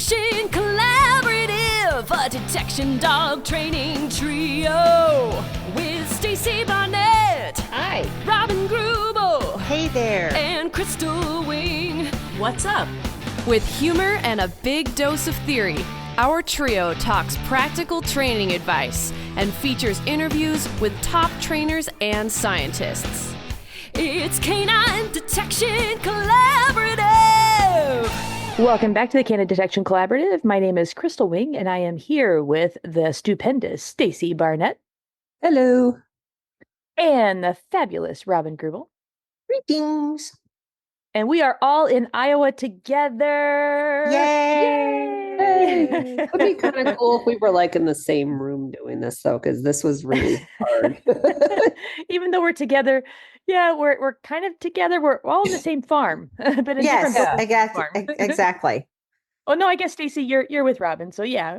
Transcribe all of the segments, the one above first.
Detection Collaborative, a detection dog training trio with Stacy Barnett. Hi. Robin Greubel. Hey there. And Crystal Wing. What's up? With humor and a big dose of theory, our trio talks practical training advice and features interviews with top trainers and scientists. It's Canine Detection Collaborative. Welcome back to the Canine Detection Collaborative. My name is Crystal Wing, and I am here with the stupendous Stacy Barnett. Hello. And the fabulous Robin Greubel. Greetings. And we are all in Iowa together. Yay! It'd be kind of cool if we were like in the same room doing this, though, because this was really hard. Even though we're together, yeah, we're kind of together. We're all in the same farm, but in different I guess exactly. Oh no, I guess Stacy, you're with Robin, so yeah.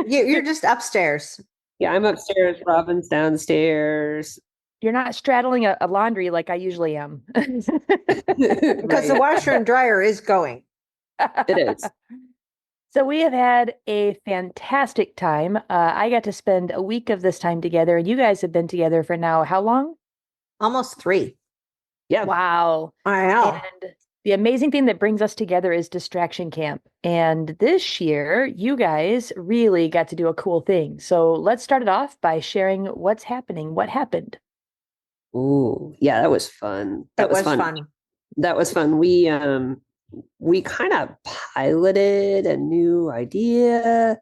You're just upstairs. Yeah, I'm upstairs. Robin's downstairs. You're not straddling a laundry like I usually am. Because the washer and dryer is going. It is. So we have had a fantastic time. I got to spend a week of this time together, and you guys have been together for now how long? Almost 3. Yeah. Wow. I know. And the amazing thing that brings us together is Distraction Camp. And this year, you guys really got to do a cool thing. So let's start it off by sharing what's happening. What happened? Ooh, yeah, that was fun. That was fun. That was fun. We kind of piloted a new idea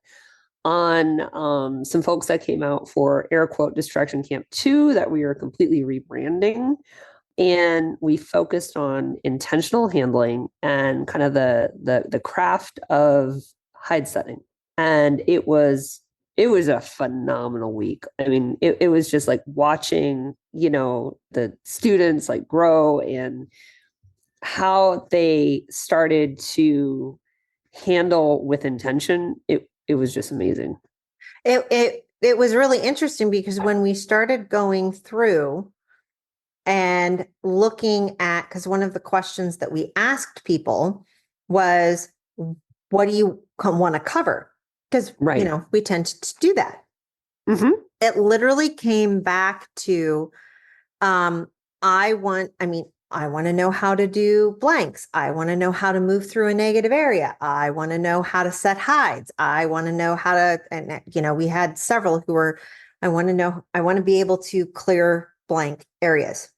on some folks that came out for air quote Distraction Camp 2 that we are completely rebranding. And we focused on intentional handling and kind of the craft of hide setting. And it was a phenomenal week. I mean, it was just like watching, the students like grow and how they started to handle with intention. It was just amazing. It was really interesting because when we started going through and looking at, because one of the questions that we asked people was, what do you want to cover? Because, we tend to do that. Mm-hmm. It literally came back to, I want to know how to do blanks. I want to know how to move through a negative area. I want to know how to set hides. I want to know how to, and we had several who were, I want to be able to clear blank areas.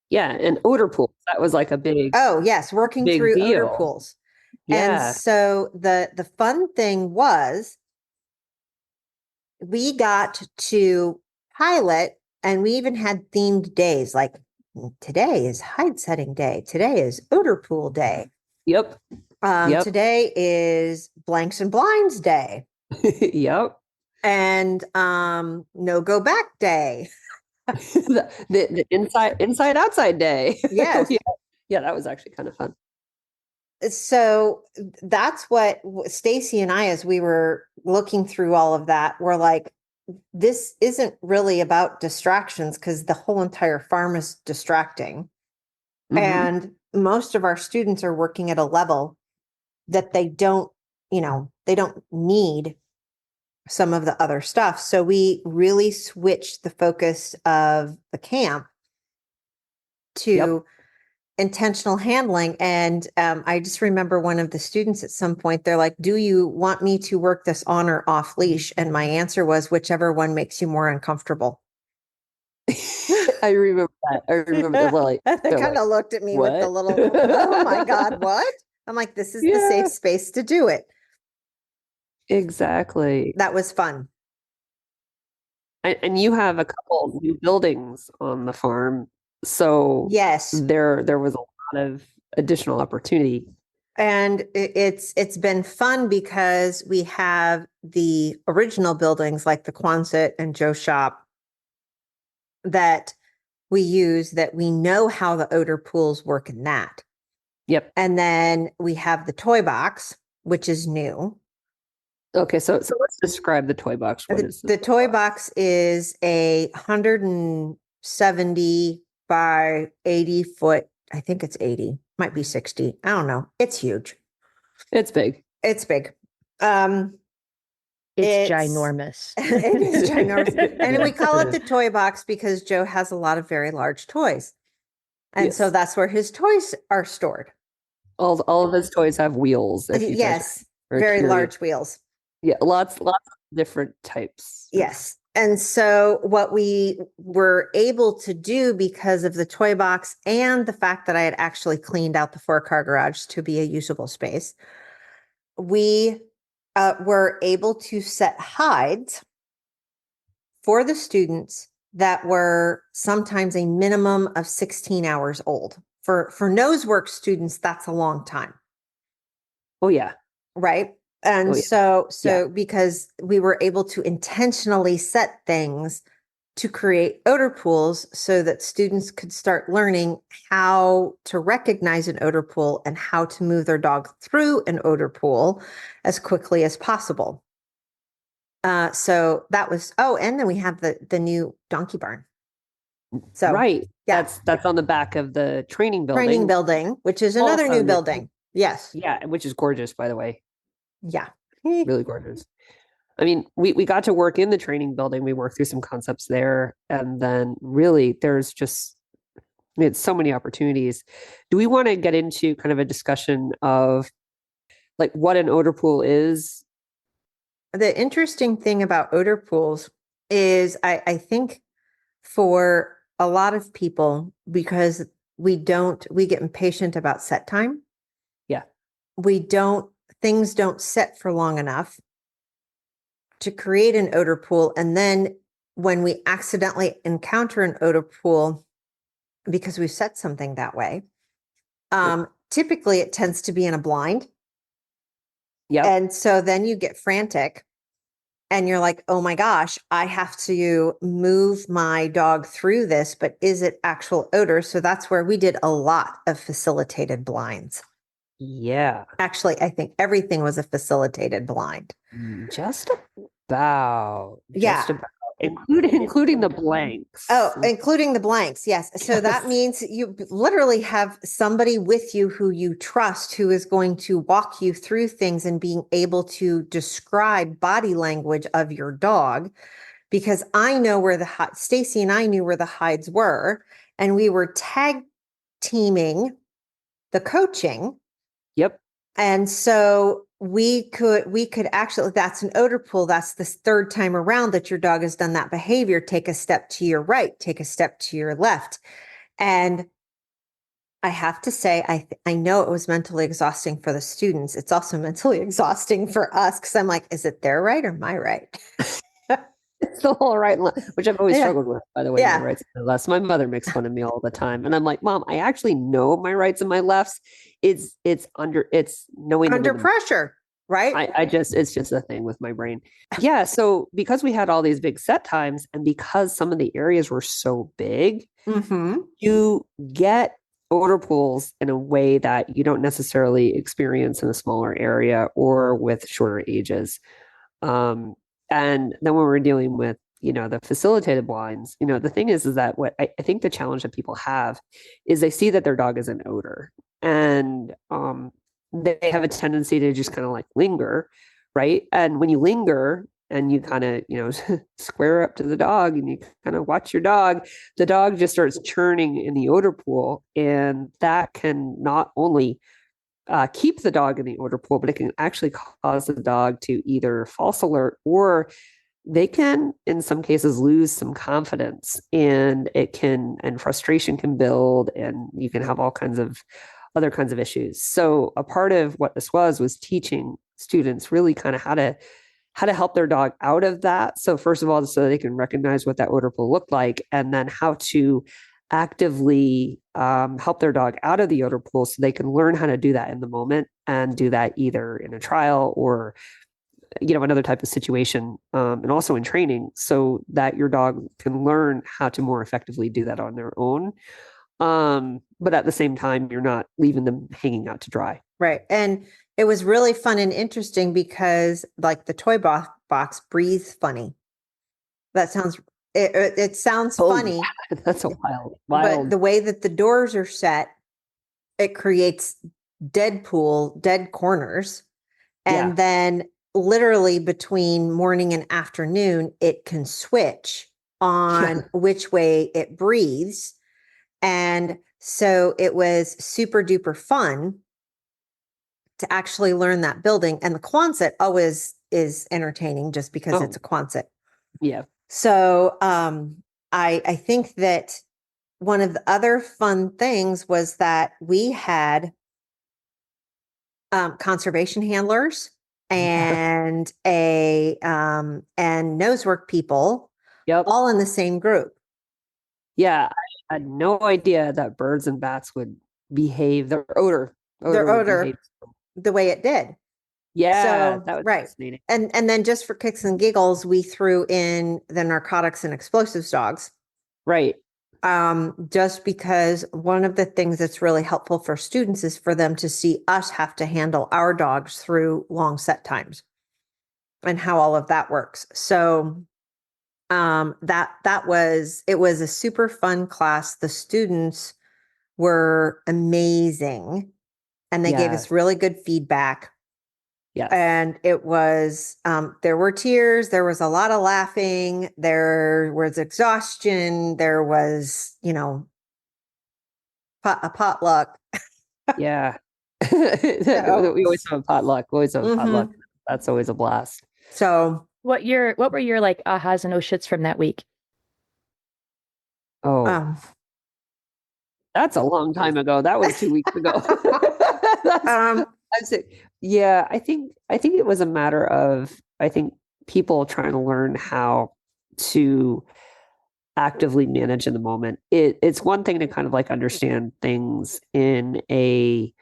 Yeah. And odor pools. That was like a big, oh yes. Working big through deal. odor pools. Yeah. And so the fun thing was we got to pilot, and we even had themed days like today is hide setting day. Today is odor pool day. Yep. Today is blanks and blinds day. Yep. And no go back day. the inside outside day. Yes. Yeah, that was actually kind of fun. So that's what Stacy and I, as we were looking through all of that, were like, this isn't really about distractions because the whole entire farm is distracting. Mm-hmm. And most of our students are working at a level that they don't need some of the other stuff. So we really switched the focus of the camp to intentional handling. And I just remember one of the students at some point, they're like, do you want me to work this on or off leash? And my answer was, whichever one makes you more uncomfortable. I remember that. Well, they kind of looked at me with the little, oh my God, what? I'm like, this is the safe space to do it. Exactly. That was fun. And you have a couple new buildings on the farm. So yes, there was a lot of additional opportunity. And it's been fun because we have the original buildings like the Quonset and Joe Shop that we use, that we know how the odor pools work in that. Yep. And then we have the toy box, which is new. Okay, so let's describe the toy box. What is the toy box is a 170 by 80 foot. I think it's 80, might be 60. I don't know. It's huge. It's big. It's big. It's ginormous. It is ginormous. And we Yeah. call it the toy box because Joe has a lot of very large toys. And so Yes. that's where his toys are stored. All of his toys have wheels. If you guys Yes, are very curious. large wheels. Yeah, lots of different types. Yes. And so what we were able to do because of the toy box and the fact that I had actually cleaned out the 4-car garage to be a usable space, we were able to set hides for the students that were sometimes a minimum of 16 hours old. For nosework students, that's a long time. Oh yeah. Right. And Oh, yeah. so Yeah. because we were able to intentionally set things to create odor pools so that students could start learning how to recognize an odor pool and how to move their dog through an odor pool as quickly as possible. So that was, and then we have the new donkey barn. So Right. yeah. That's on the back of the training building, which is another Also new new. building. Yes. Yeah, which is gorgeous, by the way. Yeah. Really gorgeous. I mean, we got to work in the training building. We worked through some concepts there. And then really there's just it's so many opportunities. Do we want to get into kind of a discussion of like what an odor pool is? The interesting thing about odor pools is I think for a lot of people, because we get impatient about set time. Yeah. Things don't set for long enough to create an odor pool. And then when we accidentally encounter an odor pool, because we've set something that way, typically it tends to be in a blind. Yeah. And so then you get frantic and you're like, oh my gosh, I have to move my dog through this, but is it actual odor? So that's where we did a lot of facilitated blinds. Yeah. Actually, I think everything was a facilitated blind. Just about. Yeah. Just about. Including the blanks. Oh, including the blanks. Yes. So that means you literally have somebody with you who you trust, who is going to walk you through things and being able to describe body language of your dog. Because I know where Stacy and I knew where the hides were, and we were tag teaming the coaching. Yep. And so we could actually, that's an odor pool. That's the third time around that your dog has done that behavior. Take a step to your right, take a step to your left. And I have to say, I know it was mentally exhausting for the students. It's also mentally exhausting for us because I'm like, is it their right or my right? It's the whole right and left, which I've always struggled with, by the way, Yeah. my rights and my lefts. My mother makes fun of me all the time. And I'm like, Mom, I actually know my rights and my lefts. It's knowing them Under pressure, right? it's just a thing with my brain. Yeah. So because we had all these big set times and because some of the areas were so big, you get odor pools in a way that you don't necessarily experience in a smaller area or with shorter ages. And then when we're dealing with, the facilitated blinds, the thing is that what I think the challenge that people have is they see that their dog is an odor and they have a tendency to just kind of like linger, right? And when you linger and you kind of, square up to the dog and you kind of watch your dog, the dog just starts churning in the odor pool. And that can not only keep the dog in the odor pool, but it can actually cause the dog to either false alert or they can, in some cases, lose some confidence and frustration can build and you can have all kinds of other kinds of issues. So a part of what this was teaching students really kind of how to help their dog out of that. So first of all, so they can recognize what that odor pool looked like and then how to actively help their dog out of the odor pool so they can learn how to do that in the moment and do that either in a trial or another type of situation and also in training so that your dog can learn how to more effectively do that on their own. But at the same time, you're not leaving them hanging out to dry. Right. And it was really fun and interesting because like the toy box breathes funny. That sounds it sounds funny. Yeah. That's a wild. But the way that the doors are set, it creates dead corners. And then literally between morning and afternoon, it can switch on which way it breathes. And so it was super duper fun to actually learn that building. And the Quonset always is entertaining just because it's a Quonset. Yeah. So I think that one of the other fun things was that we had conservation handlers and and nosework people Yep. all in the same group. Yeah. I had no idea that birds and bats would behave. Their odor Their would behave. odor the way it did. Yeah, So, that was right. fascinating. And then just for kicks and giggles, we threw in the narcotics and explosives dogs. Right. Just because one of the things that's really helpful for students is for them to see us have to handle our dogs through long set times and how all of that works. So it was a super fun class. The students were amazing and they gave us really good feedback. Yes. And it was, there were tears, there was a lot of laughing, there was exhaustion, there was, a potluck. Yeah. So, We always have a potluck. We always have a potluck. That's always a blast. so What were your like ahas and oh shits from that week? Oh, that's a long time ago. That was 2 weeks ago. Yeah, I think it was a matter of, I think, people trying to learn how to actively manage in the moment. It's one thing to kind of like understand things in a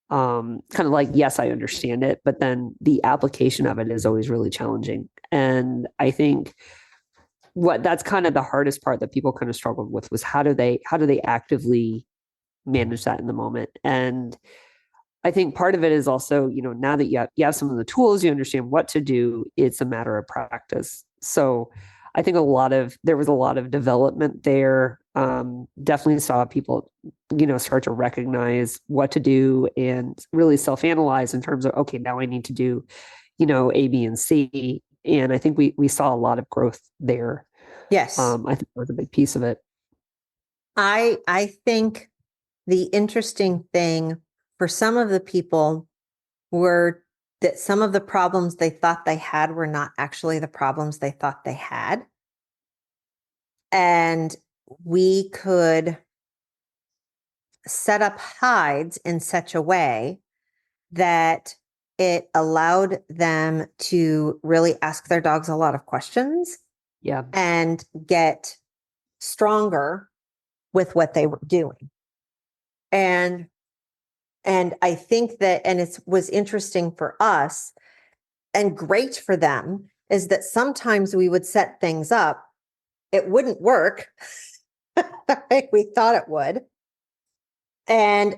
kind of like, yes, I understand it, but then the application of it is always really challenging. And I think that's kind of the hardest part that people kind of struggled with was how do they actively manage that in the moment. And I think part of it is also, now that you have some of the tools, you understand what to do, it's a matter of practice. So I think there was a lot of development there. Definitely saw people, start to recognize what to do and really self-analyze in terms of, okay, now I need to do, A, B, and C. And I think we saw a lot of growth there. yes, I think that was a big piece of it. I think the interesting thing for some of the people were that some of the problems they thought they had were not actually the problems they thought they had. And we could set up hides in such a way that it allowed them to really ask their dogs a lot of questions. Yeah. And get stronger with what they were doing. And I think that, and it was interesting for us and great for them, is that sometimes we would set things up, it wouldn't work like we thought it would. And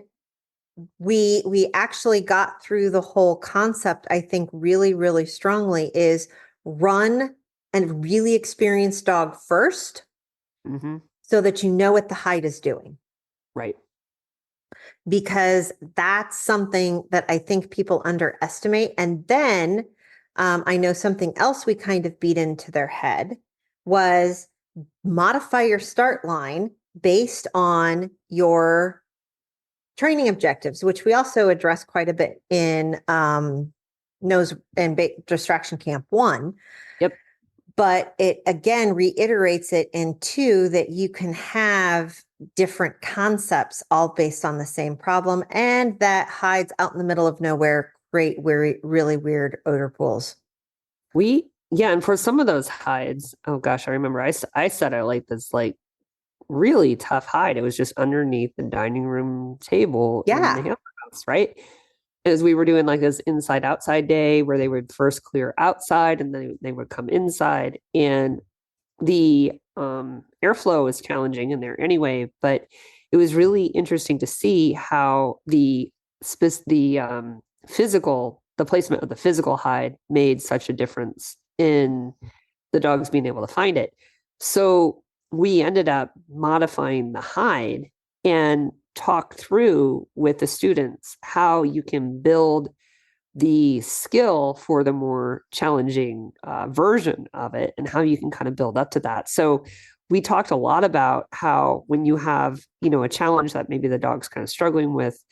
we actually got through the whole concept, I think, really, really strongly is run a really experienced dog first so that you know what the hide is doing. Right. Because that's something that I think people underestimate. And then I know something else we kind of beat into their head was modify your start line based on your training objectives, which we also address quite a bit in Nose and Distraction Camp 1. Yep. But it again reiterates it in 2 that you can have different concepts all based on the same problem, and that hides out in the middle of nowhere create really weird odor pools. And for some of those hides, oh gosh, I remember I set out like this like really tough hide. It was just underneath the dining room table in the hamper house, right? As we were doing like this inside outside day where they would first clear outside and then they would come inside, and the airflow was challenging in there anyway, but it was really interesting to see how the placement of the physical hide made such a difference in the dogs being able to find it. So we ended up modifying the hide and talk through with the students how you can build the skill for the more challenging version of it and how you can kind of build up to that. So we talked a lot about how when you have, a challenge that maybe the dog's kind of struggling with,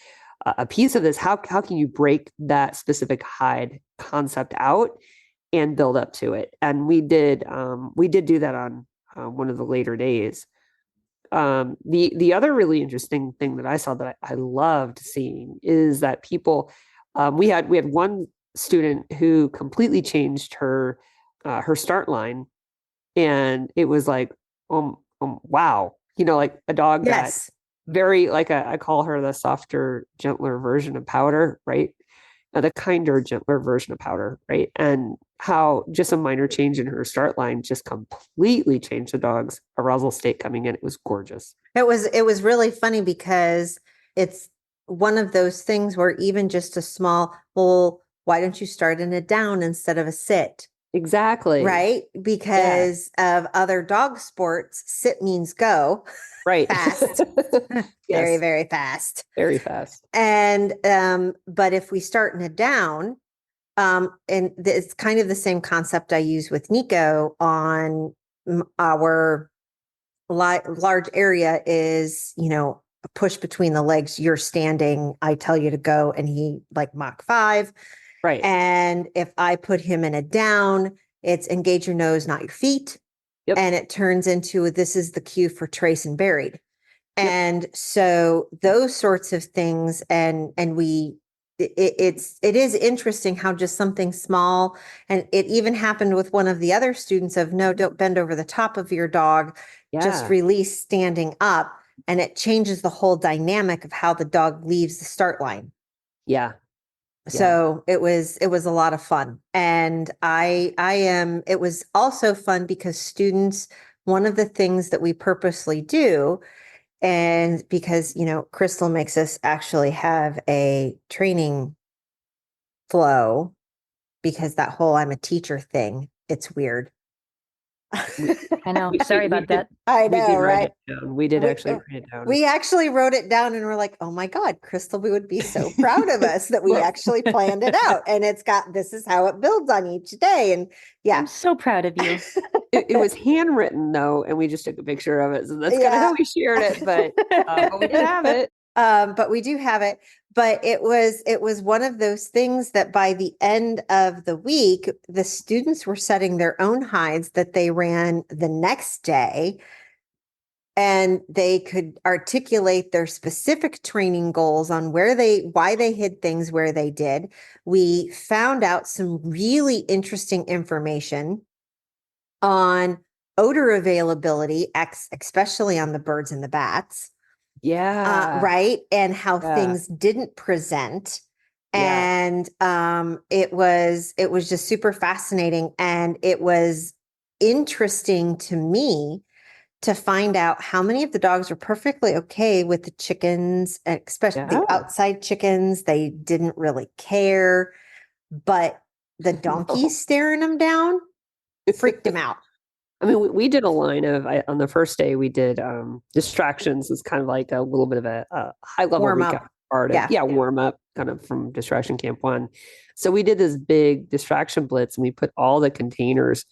a piece of this, how can you break that specific hide concept out and build up to it? And we did do that on one of the later days. The other really interesting thing that I saw that I loved seeing is that people, we had one student who completely changed her start line, and it was like, wow, like a dog that Yes. very like I call her the softer, gentler version of Powder, right? The kinder, gentler version of Powder, right? And how just a minor change in her start line just completely changed the dog's arousal state coming in. It was gorgeous. It was really funny because it's one of those things where even just a small, well, why don't you start in a down instead of a sit? Exactly. Right? Because of other dog sports, sit means go. Right. Fast. Very, Yes. very fast. Very fast. And but if we start in a down, and it's kind of the same concept I use with Nico on our large area is, a push between the legs. You're standing, I tell you to go, and he like Mach 5. Right. And if I put him in a down, it's engage your nose, not your feet. Yep. And it turns into, this is the cue for trace and buried. And so those sorts of things, and it is interesting how just something small, and it even happened with one of the other students of, no, don't bend over the top of your dog, just release standing up, and it changes the whole dynamic of how the dog leaves the start line. Yeah. So it was a lot of fun. And it was also fun because students, one of the things that we purposely do, and because, Crystal makes us actually have a training flow, because that whole I'm a teacher thing, it's weird. I know. Sorry about that. I know, right? We did actually write it down. We actually wrote it down, and we're like, oh my God, Crystal, we would be so proud of us that we actually planned it out. And this is how it builds on each day. And yeah. I'm so proud of you. It was handwritten though, and we just took a picture of it. So that's kind of how we shared it. But we did have it. But we do have it. But it was one of those things that by the end of the week, the students were setting their own hides that they ran the next day, and they could articulate their specific training goals on why they hid things where they did. We found out some really interesting information on odor availability, especially on the birds and the bats. Yeah. Right. And how things didn't present. And it was just super fascinating. And it was interesting to me to find out how many of the dogs were perfectly okay with the chickens, especially the outside chickens. They didn't really care, but the donkeys staring them down freaked them out. I mean, we did a line of, on the first day, we did distractions. It's kind of like a little bit of a high level recap part of, warm up kind of from Distraction Camp 1. So we did this big distraction blitz, and we put all the containers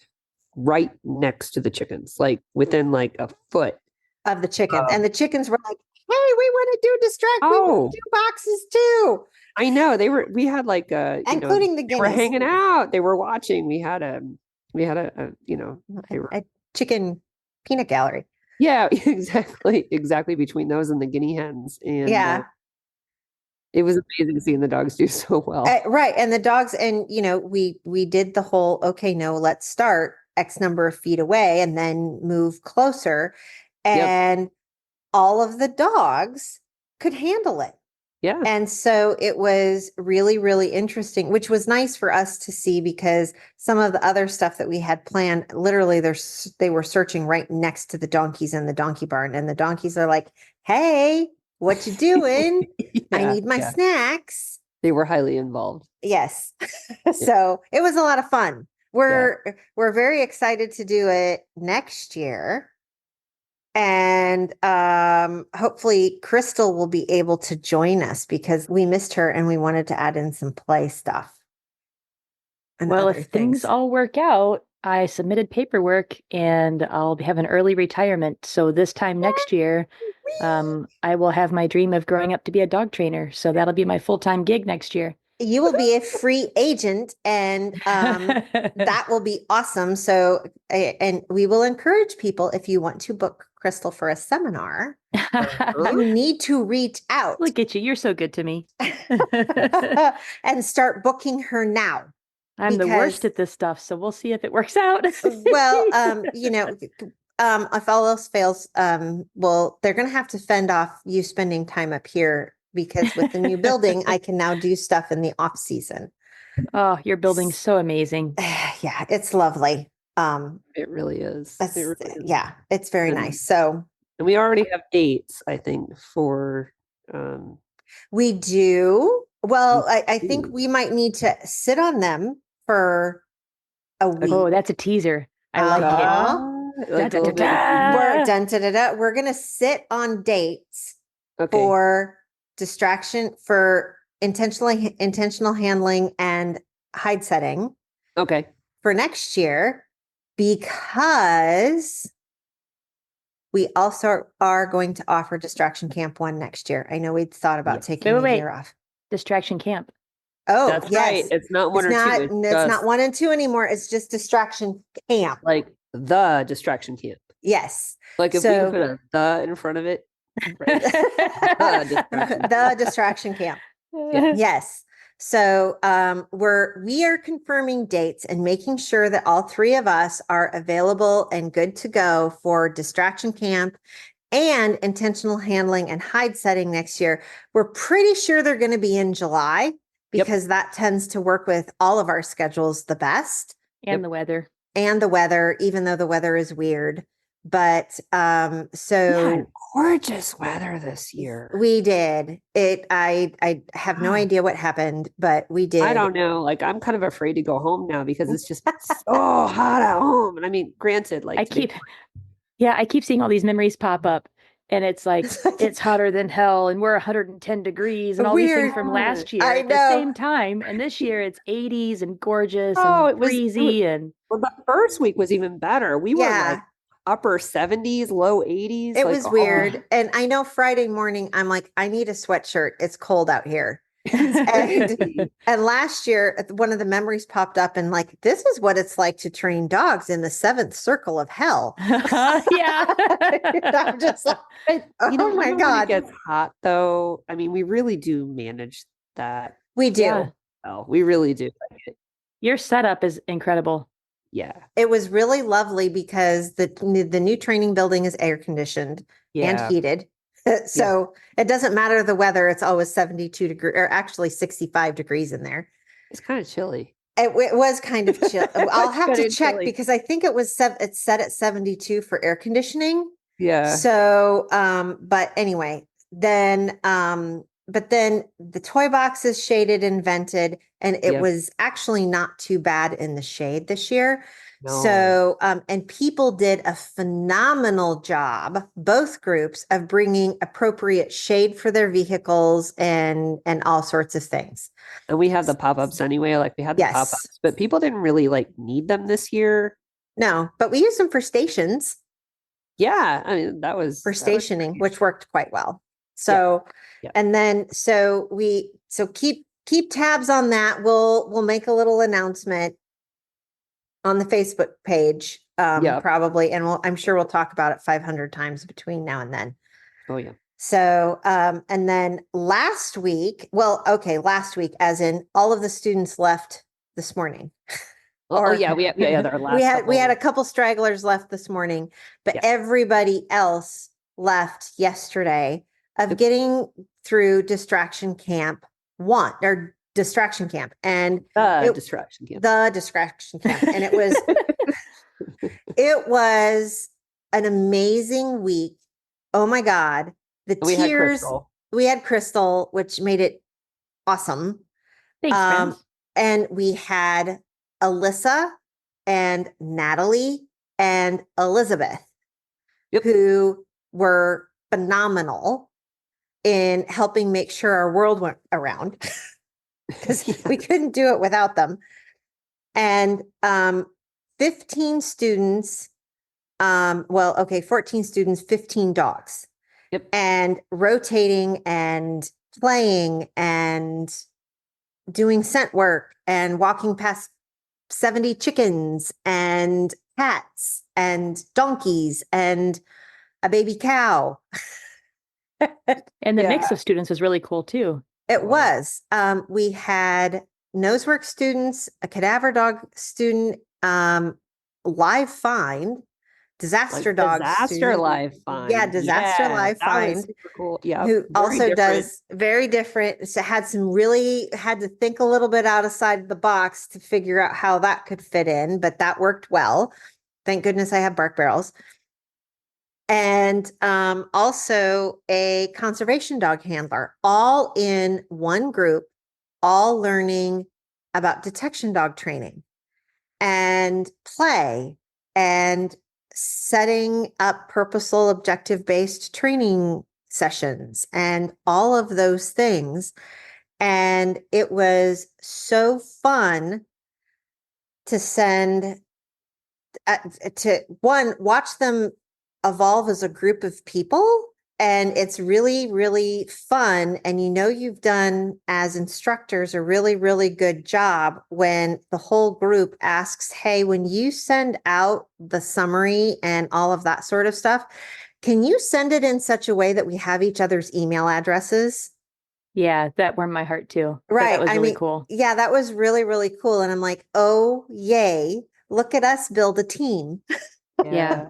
right next to the chickens, like within like a foot of the chickens. And the chickens were like, hey, we want to do distract. We want to do boxes too. I know. We had like including the guineas. They were hanging out. They were watching. We had a chicken peanut gallery. Yeah, exactly between those and the guinea hens. And it was amazing seeing the dogs do so well. Right. And the dogs, and we did the whole, okay, no, let's start X number of feet away and then move closer. And all of the dogs could handle it. Yeah. And so it was really, really interesting, which was nice for us to see, because some of the other stuff that we had planned, literally they were searching right next to the donkeys in the donkey barn, and the donkeys are like, hey, what you doing? I need my snacks. They were highly involved. Yes. So it was a lot of fun. We're very excited to do it next year. And hopefully Crystal will be able to join us, because we missed her and we wanted to add in some play stuff. and Well, other if things all work out, I submitted paperwork and I'll have an early retirement. So this time next year, I will have my dream of growing up to be a dog trainer. So that'll be my full-time gig next year. You will be a free agent, and that will be awesome. So, and we will encourage people, if you want to book Crystal for a seminar, you need to reach out. Look at you. You're so good to me. And start booking her now. I'm the worst at this stuff, so we'll see if it works out. Well, if all else fails, well, they're going to have to fend off you spending time up here, because with the new building, I can now do stuff in the off season. Oh, your building's so amazing. Yeah, it's lovely. It really is. It really is. Yeah, it's very nice. So, and we already have dates, I think, for we do. Well, I think we might need to sit on them for a week. Oh, that's a teaser. I like it. Like We're going to sit on dates Okay. for intentional handling and hide setting Okay. for next year, because we also are going to offer Distraction Camp 1 next year. I know we'd thought about taking a year off. Distraction Camp. Oh, that's yes. right. It's not one or two. It's not 1 and 2 anymore. It's just Distraction Camp. Like the Distraction Camp. Yes. Like if we put a "the" in front of it. Right? The Distraction Camp. Yeah. Yes. So we are confirming dates and making sure that all 3 of us are available and good to go for Distraction Camp and intentional handling and hide setting next year. We're pretty sure they're going to be in July, because that tends to work with all of our schedules the best. And the weather. And the weather, even though the weather is weird. But so gorgeous weather this year. We did it. I have no idea what happened, but we did. I don't know. Like, I'm kind of afraid to go home now because it's just so hot at home. And I mean, granted, like I keep seeing all these memories pop up, and it's like it's hotter than hell, and we're 110 degrees, and all these things from last year at the same time. And this year it's 80s and gorgeous and breezy. And well, the first week was even better. We were like upper 70s, low 80s. It was weird. And I know Friday morning, I'm like, I need a sweatshirt. It's cold out here. and last year, one of the memories popped up, and like, this is what it's like to train dogs in the 7th circle of hell. Yeah. I'm just like, oh my God. When it gets hot though, I mean, we really do manage that. We do. Yeah. Well, we really do. Your setup is incredible. Yeah. It was really lovely because the new training building is air conditioned and heated. So it doesn't matter the weather. It's always 72 degrees, or actually 65 degrees in there. It's kind of chilly. It was kind of chill. I'll have to check because I think it's set at 72 for air conditioning. Yeah. So, but anyway, then the toy box is shaded and vented, and it was actually not too bad in the shade this year. No. So, and people did a phenomenal job, both groups, of bringing appropriate shade for their vehicles and all sorts of things. And we have the pop-ups anyway, like we had the pop-ups, but people didn't really like need them this year. No, but we used them for stations. Yeah. I mean, that was for stationing, which worked quite well. So, and then, so keep tabs on that. We'll make a little announcement on the Facebook page, probably. And I'm sure we'll talk about it 500 times between now and then. Oh yeah. So, and then last week, as in all of the students left this morning. We had a couple stragglers left this morning, but everybody else left yesterday of getting through Distraction Camp 1 or Distraction Camp and the Distraction Camp. And it was an amazing week. Oh my God. We had Crystal, which made it awesome. Thanks, friends. And we had Alyssa and Natalie and Elizabeth, who were phenomenal in helping make sure our world went around because we couldn't do it without them. And 15 students, 14 students, 15 dogs. Yep. And rotating and playing and doing scent work and walking past 70 chickens and cats and donkeys and a baby cow. And the mix of students was really cool too. It was. We had nosework students, a cadaver dog student, live find, disaster dog student. Live find. Yeah, disaster live find. Super cool. Yeah. Who also does very different. So had to think a little bit outside the box to figure out how that could fit in, but that worked well. Thank goodness I have bark barrels. And also a conservation dog handler, all in one group, all learning about detection dog training and play and setting up purposeful, objective-based training sessions and all of those things. And it was so fun to watch them evolve as a group of people. And it's really, really fun. And you've done as instructors a really, really good job when the whole group asks, hey, when you send out the summary and all of that sort of stuff, can you send it in such a way that we have each other's email addresses? Yeah, that warmed my heart too. Right. That was really cool. Yeah, that was really, really cool. And I'm like, oh, yay. Look at us build a team. Yeah.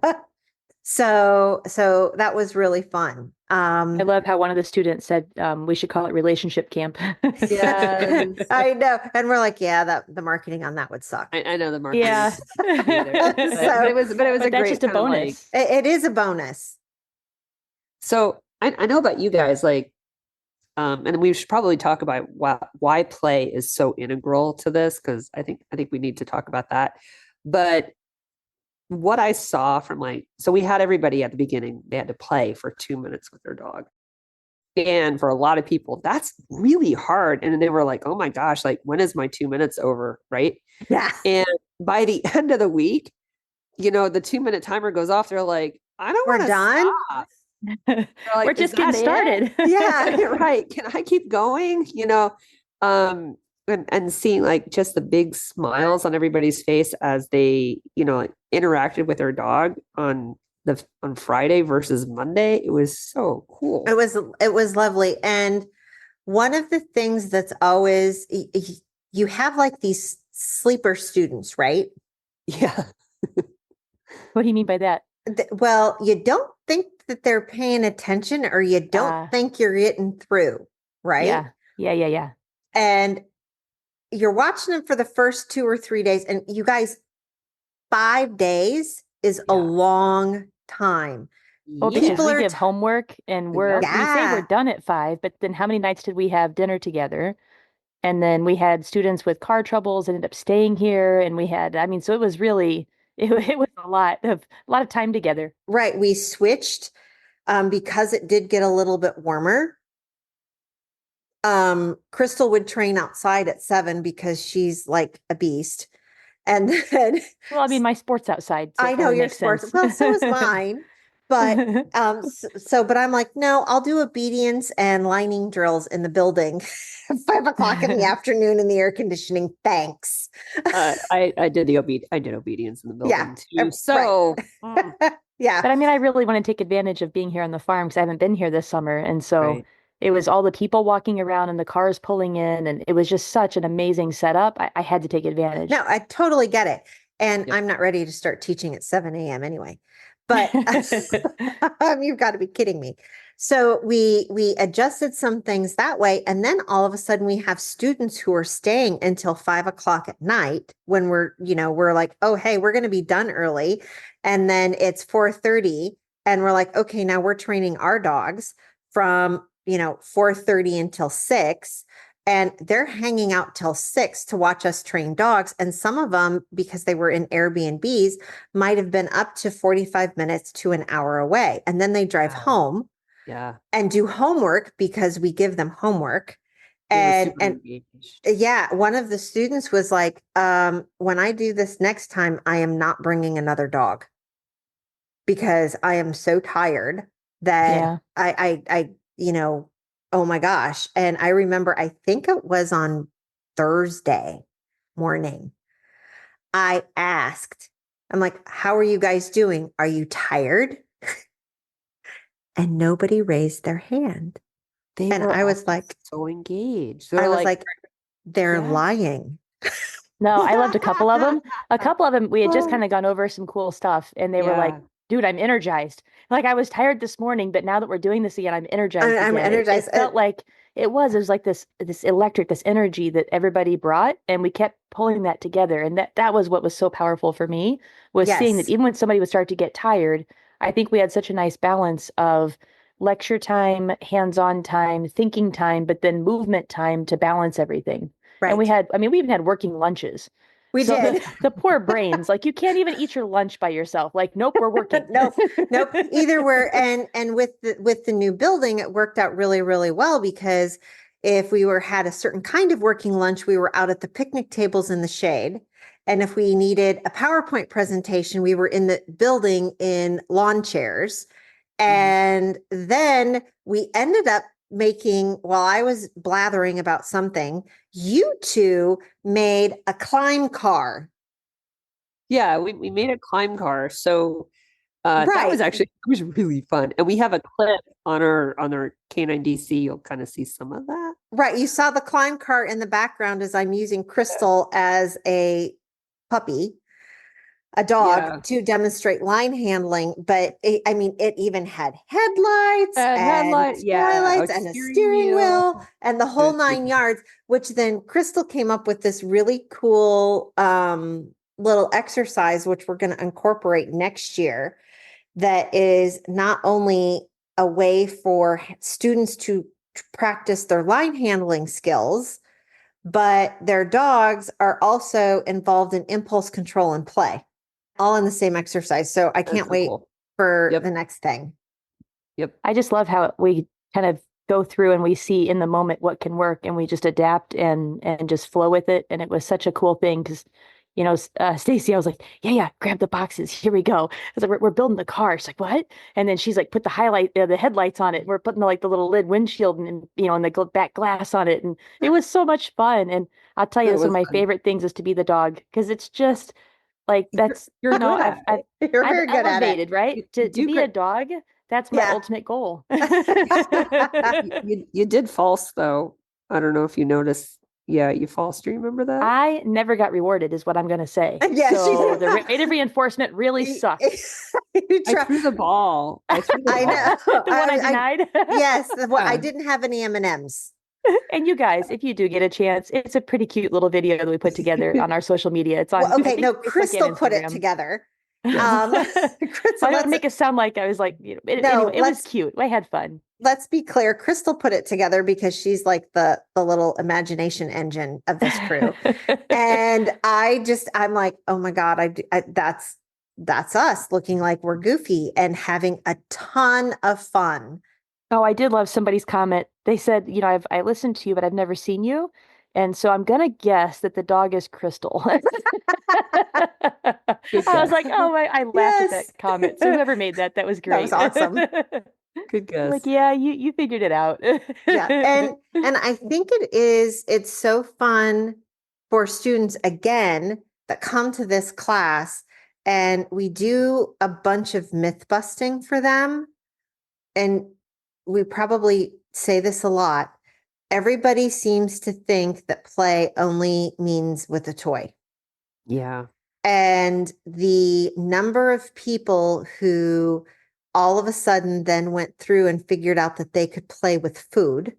So that was really fun. I love how one of the students said we should call it relationship camp. Yeah, I know. And we're like, yeah, the marketing on that would suck. I know the marketing. Yeah. But it was a great. That's just a bonus. It is a bonus. So I know about you guys, and we should probably talk about why play is so integral to this, because I think we need to talk about that. But what I saw from so we had everybody at the beginning, they had to play for 2 minutes with their dog. And for a lot of people, that's really hard. And they were like, oh my gosh, when is my 2 minutes over? Right. Yeah. And by the end of the week, the 2-minute timer goes off. They're like, I don't want to stop. We're just getting started. Yeah. Right. Can I keep going? And seeing just the big smiles on everybody's face as they, interacted with their dog on Friday versus Monday. It was so cool. It was lovely. And one of the things that's always, you have these sleeper students, right? Yeah. What do you mean by that? Well, you don't think that they're paying attention, or you don't think you're getting through, right? Yeah. And you're watching them for the first 2 or 3 days, and you guys, 5 days is a long time. Well, because we give homework and we say we're done at 5, but then how many nights did we have dinner together? And then we had students with car troubles ended up staying here, and we had, so it was really, it was a lot of time together. Right. We switched because it did get a little bit warmer. Crystal would train outside at 7 because she's like a beast. And then, well, my sport's outside. So I know your sports. Sense. Well, so is mine. But, but I'm like, no, I'll do obedience and lining drills in the building at 5 o'clock in the afternoon in the air conditioning. Thanks. I did obedience in the building too. So, yeah. But I really want to take advantage of being here on the farm because I haven't been here this summer. And so it was all the people walking around and the cars pulling in. And it was just such an amazing setup. I had to take advantage. No, I totally get it. And I'm not ready to start teaching at 7 a.m. anyway. But you've got to be kidding me. So we adjusted some things that way. And then all of a sudden we have students who are staying until 5 o'clock at night when we're like, oh, hey, we're going to be done early. And then it's 4:30 and we're like, okay, now we're training our dogs from, 4:30 until 6. And they're hanging out till 6 to watch us train dogs. And some of them, because they were in Airbnbs, might have been up to 45 minutes to an hour away. And then they drive home and do homework because we give them homework. Super And engaged. yeah, one of the students was like, when I do this next time, I am not bringing another dog because I am so tired that Yeah. I, oh my gosh. And I remember, I think it was on Thursday morning, I asked, I'm like, how are you guys doing? Are you tired? And nobody raised their hand. They And were I all was like, so engaged. I They're was like, like, they're yeah. lying. No, I loved a couple of them. A couple of them, we had just Oh, kind of gone over some cool stuff, and they were like, yeah. dude, I'm energized. Like, I was tired this morning, but now that we're doing this again, I'm energized I'm again. It energized. felt like it was like this electric, this energy that everybody brought, and we kept pulling that together. And that was what was so powerful for me, was seeing that Yes, even when somebody would start to get tired, I think we had such a nice balance of lecture time, hands-on time, thinking time, but then movement time to balance everything. And we right. had, I mean, we even had working lunches. We So did. the poor brains, like you can't even eat your lunch by yourself. Like, nope, we're working. Nope, nope. Either we're and with the new building, it worked out really, really well because if we were had a certain kind of working lunch, we were out at the picnic tables in the shade. And if we needed a PowerPoint presentation, we were in the building in lawn chairs. And then we ended up making, while I was blathering about something, you two made a climb car. Yeah, we made a climb car. So that was Right. actually it was really fun. And we have a clip on our Canine DC. You'll kind of see some of that. Right. You saw the climb car in the background as I'm using Crystal as a puppy, a dog Yeah. to demonstrate line handling. But I mean, it even had headlights and Headlight, yeah, skylights a and a steering steering wheel wheel. and the It whole was nine super yards, which then Crystal came up with this really cool little exercise, which we're going to incorporate next year, that is not only a way for students to practice their line handling skills, but their dogs are also involved in impulse control and play, all in the same exercise. So I that's can't so wait cool. for the Yep. next thing. Yep. I just love how we kind of go through and we see in the moment what can work, and we just adapt and just flow with it. And it was such a cool thing because, Stacy, I was like, yeah, grab the boxes. Here we go. I was like, we're building the car. She's like, what? And then she's like, put the headlights on it. We're putting the little lid windshield and the back glass on it. And it was so much fun. And I'll tell you, It that's one was of my fun. favorite things is to be the dog because it's just like that's, You're good at it. You're I've very good at it. elevated, right? You To do be a great. dog, that's my Yeah. ultimate goal. You did false though. I don't know if you noticed. Yeah, you false. Do you remember that? I never got rewarded, is what I'm going to say. Yeah, So the rate of reinforcement really You sucked. I threw the ball. I threw the I ball. know. The one I denied. Yes, I Yeah. didn't have any M&Ms. And you guys, if you do get a chance, it's a pretty cute little video that we put together on our social media. It's on, Well, I okay, think, no, Facebook Crystal and put it Instagram. together. Yes. Crystal, I don't make it sound like I was like, anyway, it was cute. I had fun. let's be clear. Crystal put it together because she's like the little imagination engine of this crew. And I'm like, oh my God, that's us looking like we're goofy and having a ton of fun. Oh, I did love somebody's comment. They said, I listened to you, but I've never seen you. And so I'm gonna guess that the dog is Crystal. I Good was guess. like, oh my, I laughed at that Yes. comment. So whoever made that was That was great. awesome. Good I'm like, guess. yeah, you figured it out. Yeah. And I think it's so fun for students again that come to this class and we do a bunch of myth busting for them. And we probably say this a lot. Everybody seems to think that play only means with a toy. Yeah. And the number of people who all of a sudden then went through and figured out that they could play with food,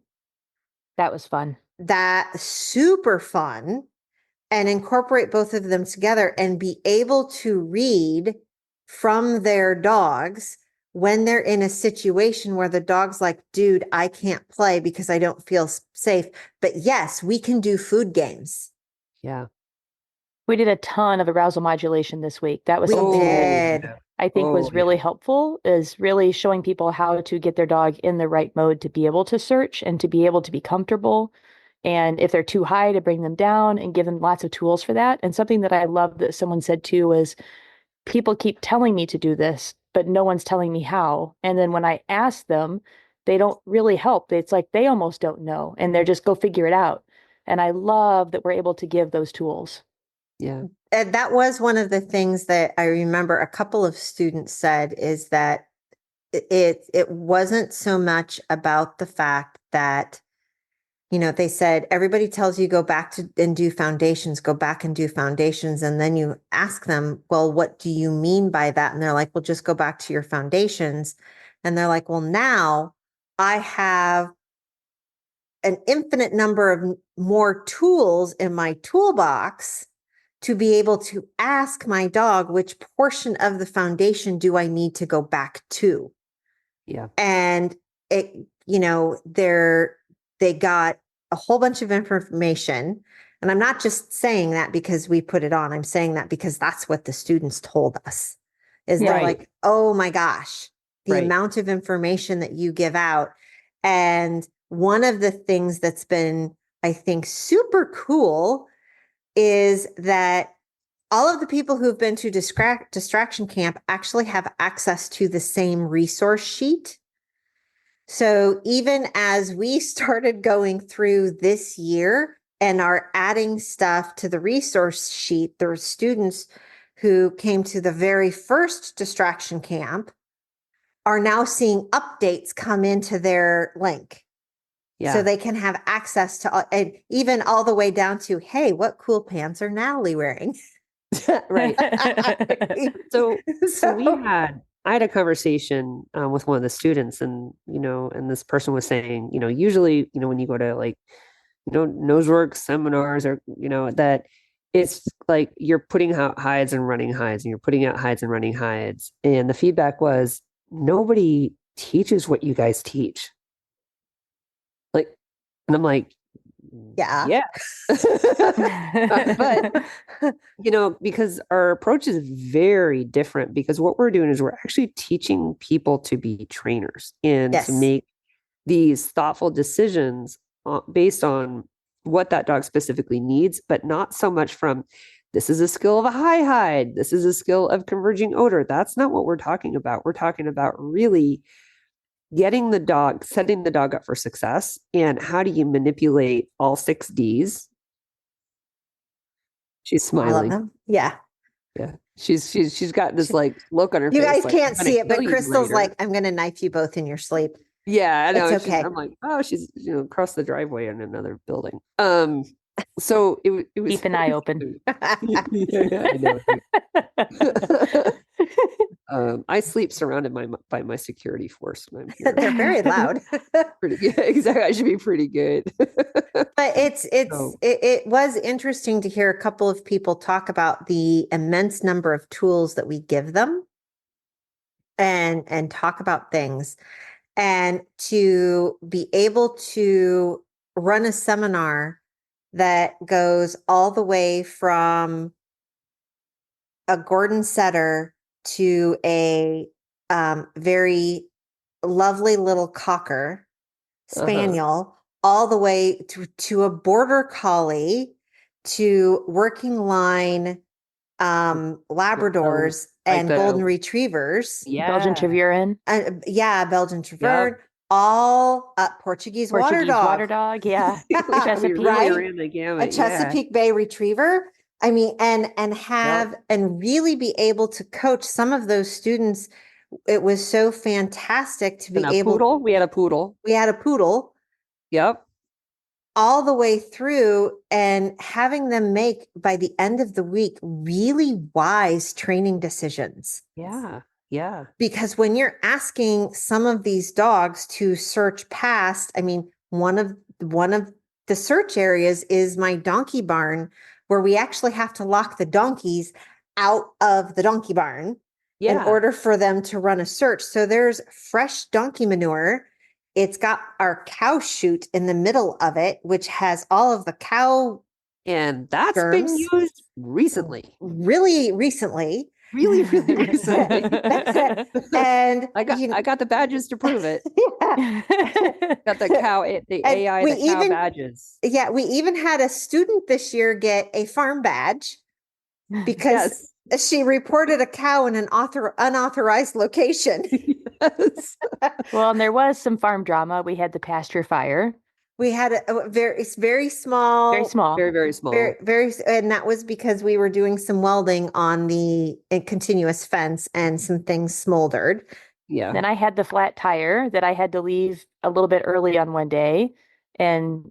That was fun. that super fun, and incorporate both of them together and be able to read from their dogs when they're in a situation where the dog's like, dude, I can't play because I don't feel safe. But yes, we can do food games. Yeah. We did a ton of arousal modulation this week. That was We something that did. I think was really helpful, is really showing people how to get their dog in the right mode to be able to search and to be able to be comfortable. And if they're too high, to bring them down and give them lots of tools for that. And something that I love that someone said too was, people keep telling me to do this, but no one's telling me how. And then when I ask them, they don't really help. It's like they almost don't know, and they're just go figure it out. And I love that we're able to give those tools. Yeah. And that was one of the things that I remember a couple of students said, is that it wasn't so much about the fact that, they said, everybody tells you go back to and do foundations, go back and do foundations. And then you ask them, well, what do you mean by that? And they're like, well, just go back to your foundations. And they're like, well, now I have an infinite number of more tools in my toolbox to be able to ask my dog, which portion of the foundation do I need to go back to? Yeah. And they got a whole bunch of information. And I'm not just saying that because we put it on. I'm saying that because that's what the students told us, is they're like, oh my gosh, the amount of information that you give out. And one of the things that's been, I think, super cool is that all of the people who've been to distraction camp actually have access to the same resource sheet. So even as we started going through this year and are adding stuff to the resource sheet, there were students who came to the very first distraction camp are now seeing updates come into their link. Yeah. So they can have access to, and even all the way down to, hey, what cool pants are Natalie wearing? Right. So I had a conversation with one of the students, and and this person was saying, usually, when you go to like, nosework seminars, or that it's like you're putting out hides and running hides, and you're putting out hides and running hides, and the feedback was nobody teaches what you guys teach. Like, and I'm like, yeah. But because our approach is very different, because what we're doing is we're actually teaching people to be trainers and to make these thoughtful decisions based on what that dog specifically needs, but not so much from, this is a skill of a high hide, this is a skill of converging odor. That's not what we're talking about. We're talking about really setting the dog up for success. And how do you manipulate all 6 Ds? She's smiling. I love them. Yeah. Yeah. She's got this like look on her face. You guys like, can't see it, but Crystal's like, I'm going to knife you both in your sleep. Yeah, I know. It's okay. I'm like, oh, she's across the driveway in another building. So it was keep an eye open. Yeah, I know. I sleep surrounded by my security force when I'm here. They're very loud. Yeah, exactly. I should be pretty good. But it was interesting to hear a couple of people talk about the immense number of tools that we give them, and talk about things, and to be able to run a seminar that goes all the way from a Gordon setter to a very lovely little cocker spaniel, all the way to a border collie, to working line Labradors and golden retrievers. Yeah. Belgian Tervuren. Belgian Tervuren. Yep. All Portuguese water dog. Yeah. Chesapeake. A Chesapeake Bay Retriever. I mean, and have and really be able to coach some of those students. It was so fantastic to be able. We had a poodle. Yep. All the way through, and having them make, by the end of the week, really wise training decisions. Yeah. Yeah. Because when you're asking some of these dogs to search past, I mean, one of the search areas is my donkey barn, where we actually have to lock the donkeys out of the donkey barn in order for them to run a search. So there's fresh donkey manure. It's got our cow chute in the middle of it, which has all of the cow. And that's been used recently. Really recently. really, really recently. That's it. And I got the badges to prove it. yeah. Got the cow, the And AI, we the cow even- badges. Yeah, we even had a student this year get a farm badge because she reported a cow in an unauthorized location. Yes. Well, and there was some farm drama. We had the pasture fire. We had it's very small, Very small. Very, very small. very, and that was because we were doing some welding on the continuous fence and some things smoldered. Yeah. Then I had the flat tire that I had to leave a little bit early on one day. And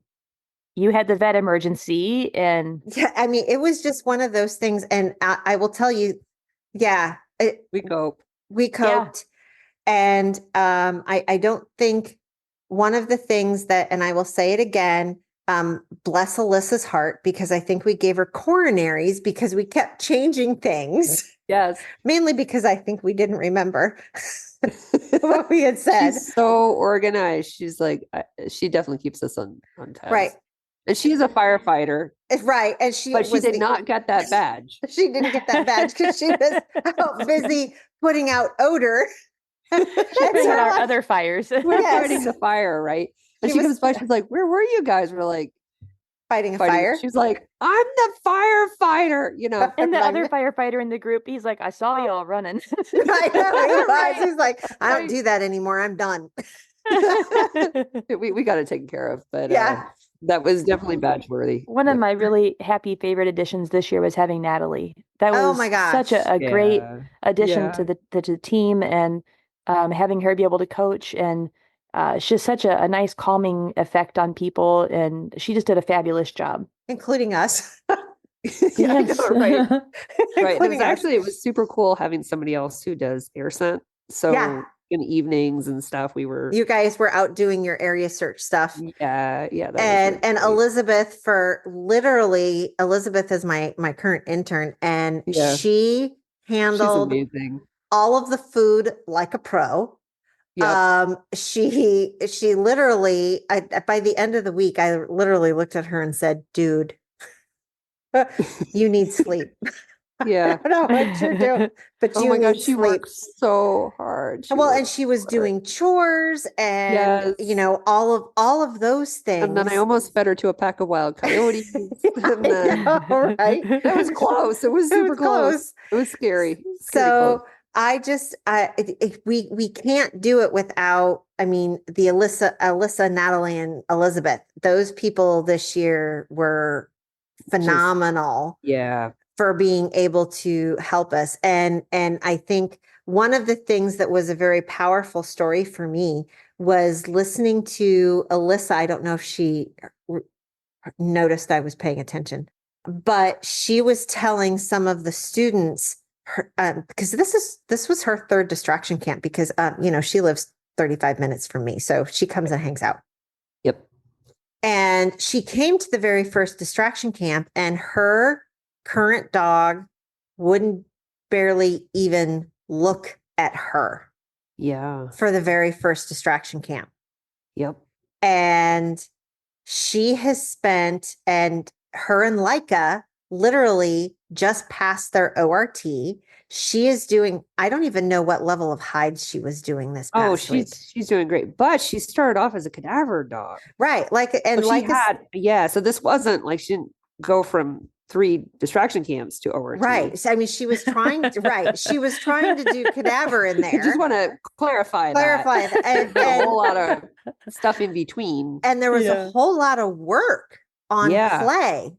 you had the vet emergency. And Yeah, I mean, it was just one of those things. And I will tell you, yeah, We cope. we coped. And I don't think one of the things that, and I will say it again, bless Alyssa's heart, because I think we gave her coronaries because we kept changing things, Yes. mainly because I think we didn't remember what we had said. She's so organized. She's like, she definitely keeps us on task. Right. And she's a firefighter. Right. And But she did not get that badge. She didn't get that badge because she was out busy putting out odor. we had our other fires. We're fighting the fire, right? And she comes by, she's like, where were you guys? We're like, fighting a fire. She's like, I'm the firefighter, And the other firefighter in the group, he's like, I saw y'all running. I know, he was. Right. He's like, I don't do that anymore. I'm done. we got it taken care of. But Yeah. that was definitely badge worthy. One of my really happy favorite additions this year was having Natalie. That was Oh my gosh. such a great addition Yeah. to the team, and having her be able to coach, and it's just such a nice calming effect on people, and she just did a fabulous job. Including us. Yeah, I know, right. Right. Including us. It was super cool having somebody else who does air scent. So Yeah. in evenings and stuff, we were You guys were out doing your area search stuff. yeah. That was And really great. Elizabeth is my current intern, and Yeah. she She's handled amazing. all of the food like a pro. Yep. She literally, by the end of the week, I literally looked at her and said, dude, you need sleep. Yeah. I don't know what you're doing, but Oh you my need gosh, she sleep. works so hard. Well, and works she was so hard. doing chores and Yes. all of those things. And then I almost fed her to a pack of wild coyotes. And then I know, right? it was close. It was super close. It was scary. So close. I just we can't do it without, I mean, the Alyssa, Natalie, and Elizabeth. Those people this year were phenomenal. Yeah. For being able to help us. And I think one of the things that was a very powerful story for me was listening to Alyssa. I don't know if she noticed I was paying attention, but she was telling some of the students, because this was her third distraction camp, because she lives 35 minutes from me, so she comes and hangs out. Yep. And she came to the very first distraction camp, and her current dog wouldn't barely even look at her. Yeah. For the very first distraction camp. Yep. And she has spent, and her and Leica literally just passed their ORT. She is doing, I don't even know what level of hides she was doing this past week. She's doing great. But she started off as a cadaver dog. Right. So this wasn't like she didn't go from 3 distraction camps to ORT. Right. So, I mean, she was trying to, she was trying to do cadaver in there. I just want to clarify that. And a whole lot of stuff in between. And there was a whole lot of work on play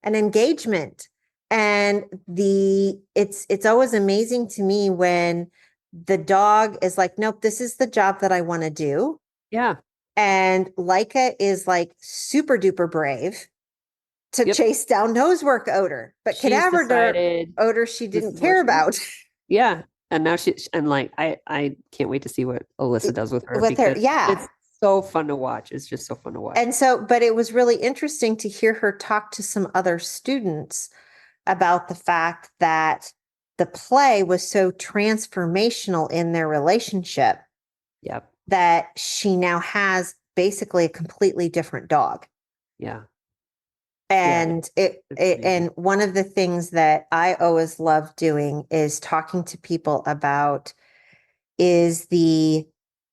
and engagement. And it's always amazing to me when the dog is like, nope, this is the job that I want to do. Yeah. And Leica is like super duper brave to chase down nosework odor, but cadaver odor she didn't care about. Yeah. And now I can't wait to see what Alyssa does with her. Yeah. It's so fun to watch. It's just so fun to watch. And so, but it was really interesting to hear her talk to some other students about the fact that the play was so transformational in their relationship. Yep. That she now has basically a completely different dog. Yeah. And and one of the things that I always love doing is talking to people about is the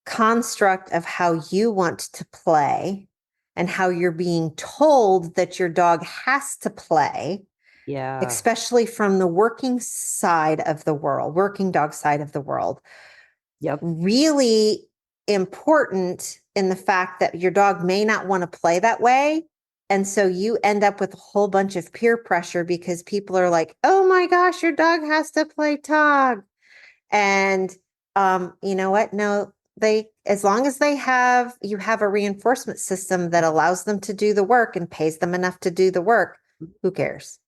construct of how you want to play and how you're being told that your dog has to play. Yeah. Especially from the working dog side of the world. Yep. Really important in the fact that your dog may not want to play that way. And so you end up with a whole bunch of peer pressure because people are like, oh my gosh, your dog has to play tug. And you know what? No, as long as you have a reinforcement system that allows them to do the work and pays them enough to do the work, who cares?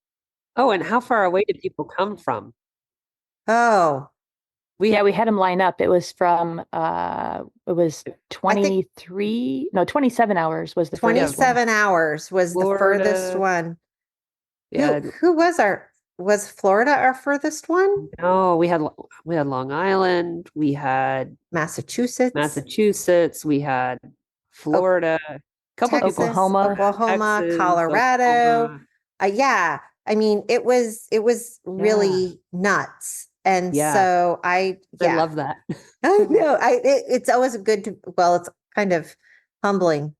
Oh, and how far away did people come from? Oh, we had them line up. It was from it was 27 hours was the 27 hours was Florida. The furthest one. Yeah. Who was Florida our furthest one? No, we had Long Island, we had Massachusetts, we had Florida, a couple Texas, Oklahoma, Texas, Colorado. Oklahoma. Yeah. I mean, it was really nuts. And so I love that. I know. It's always good it's kind of humbling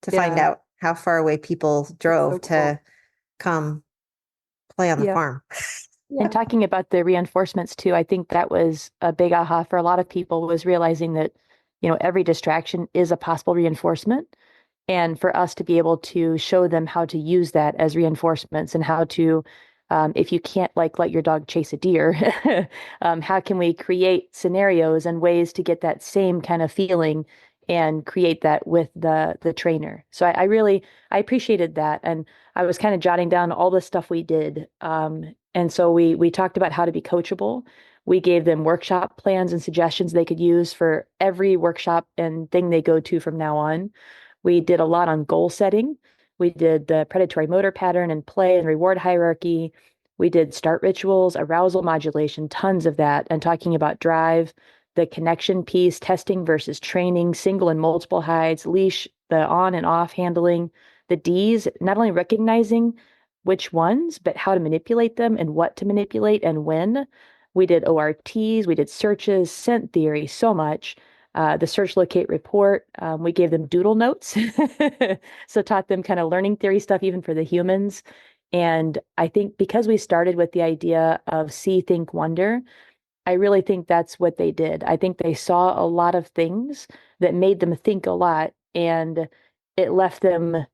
to find out how far away people drove to come play on the farm. And talking about the reinforcements too, I think that was a big aha for a lot of people, was realizing that, every distraction is a possible reinforcement. And for us to be able to show them how to use that as reinforcements and how to, if you can't let your dog chase a deer, how can we create scenarios and ways to get that same kind of feeling and create that with the trainer. So I appreciated that. And I was kind of jotting down all the stuff we did. And so we talked about how to be coachable. We gave them workshop plans and suggestions they could use for every workshop and thing they go to from now on. We did a lot on goal setting. We did the predatory motor pattern and play and reward hierarchy. We did start rituals, arousal modulation, tons of that, and talking about drive, the connection piece, testing versus training, single and multiple hides, leash, the on and off handling, the Ds, not only recognizing which ones, but how to manipulate them and what to manipulate and when. We did ORTs, we did searches, scent theory, so much. The search, locate, report. We gave them doodle notes. So taught them kind of learning theory stuff, even for the humans. And I think because we started with the idea of see, think, wonder, I really think that's what they did. I think they saw a lot of things that made them think a lot, and it left them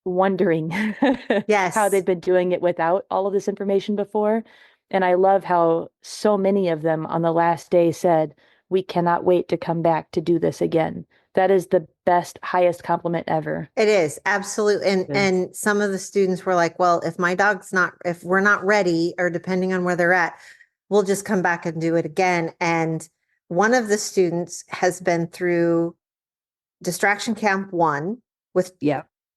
wondering how they've been doing it without all of this information before. And I love how so many of them on the last day said, we cannot wait to come back to do this again. That is the best, highest compliment ever. It is, absolutely. And some of the students were like, well, if we're not ready, or depending on where they're at, we'll just come back and do it again. And one of the students has been through Distraction Camp 1 with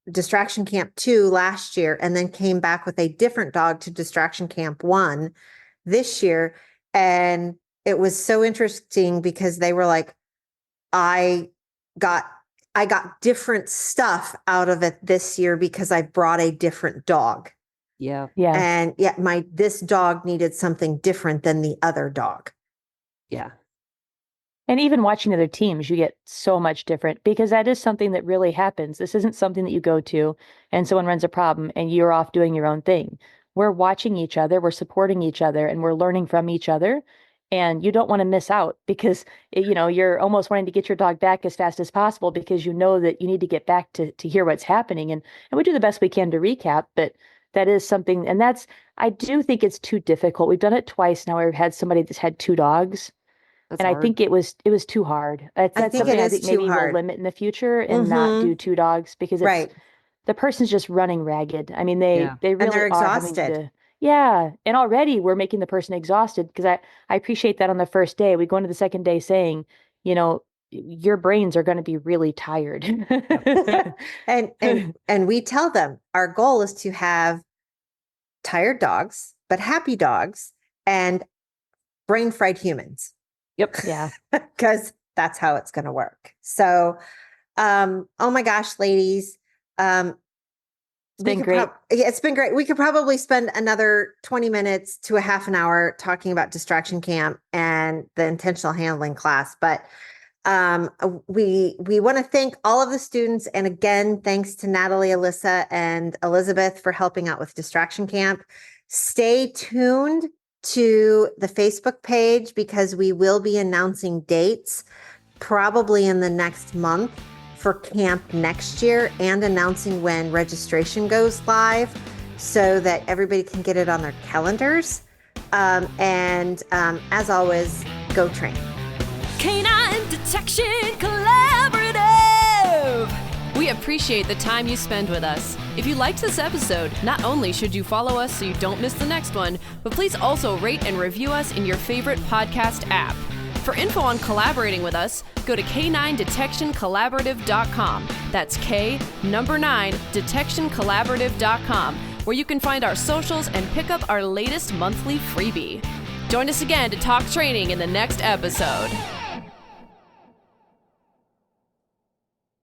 Distraction Camp 2 last year, and then came back with a different dog to Distraction Camp 1 this year. And it was so interesting because they were like, I got different stuff out of it this year because I brought a different dog. Yeah. And this dog needed something different than the other dog. Yeah. And even watching other teams, you get so much different, because that is something that really happens. This isn't something that you go to and someone runs a problem and you're off doing your own thing. We're watching each other, we're supporting each other, and we're learning from each other. And you don't want to miss out, because you're almost wanting to get your dog back as fast as possible, because you know that you need to get back to hear what's happening. And we do the best we can to recap, but that is something, and I do think it's too difficult. We've done it twice now. We've had somebody that's had 2 dogs. That's and hard. I think it was too hard. That's something I think maybe we'll limit in the future and not do 2 dogs, because the person's just running ragged. I mean, they really and they're are exhausted. having to. Yeah. And already we're making the person exhausted, because I appreciate that on the first day. We go into the second day saying, your brains are going to be really tired. and we tell them our goal is to have tired dogs, but happy dogs, and brain fried humans. Yep. Yeah. Because that's how it's going to work. So, oh my gosh, ladies, It's been great. It's been great. We could probably spend another 20 minutes to a half an hour talking about distraction camp and the intentional handling class. But we want to thank all of the students. And again, thanks to Natalie, Alyssa, and Elizabeth for helping out with distraction camp. Stay tuned to the Facebook page because we will be announcing dates probably in the next month for camp next year and announcing when registration goes live so that everybody can get it on their calendars. As always, go train. Canine Detection Collaborative. We appreciate the time you spend with us. If you liked this episode, not only should you follow us so you don't miss the next one, but please also rate and review us in your favorite podcast app. For info on collaborating with us, go to k9detectioncollaborative.com. That's K9detectioncollaborative.com, where you can find our socials and pick up our latest monthly freebie. Join us again to talk training in the next episode.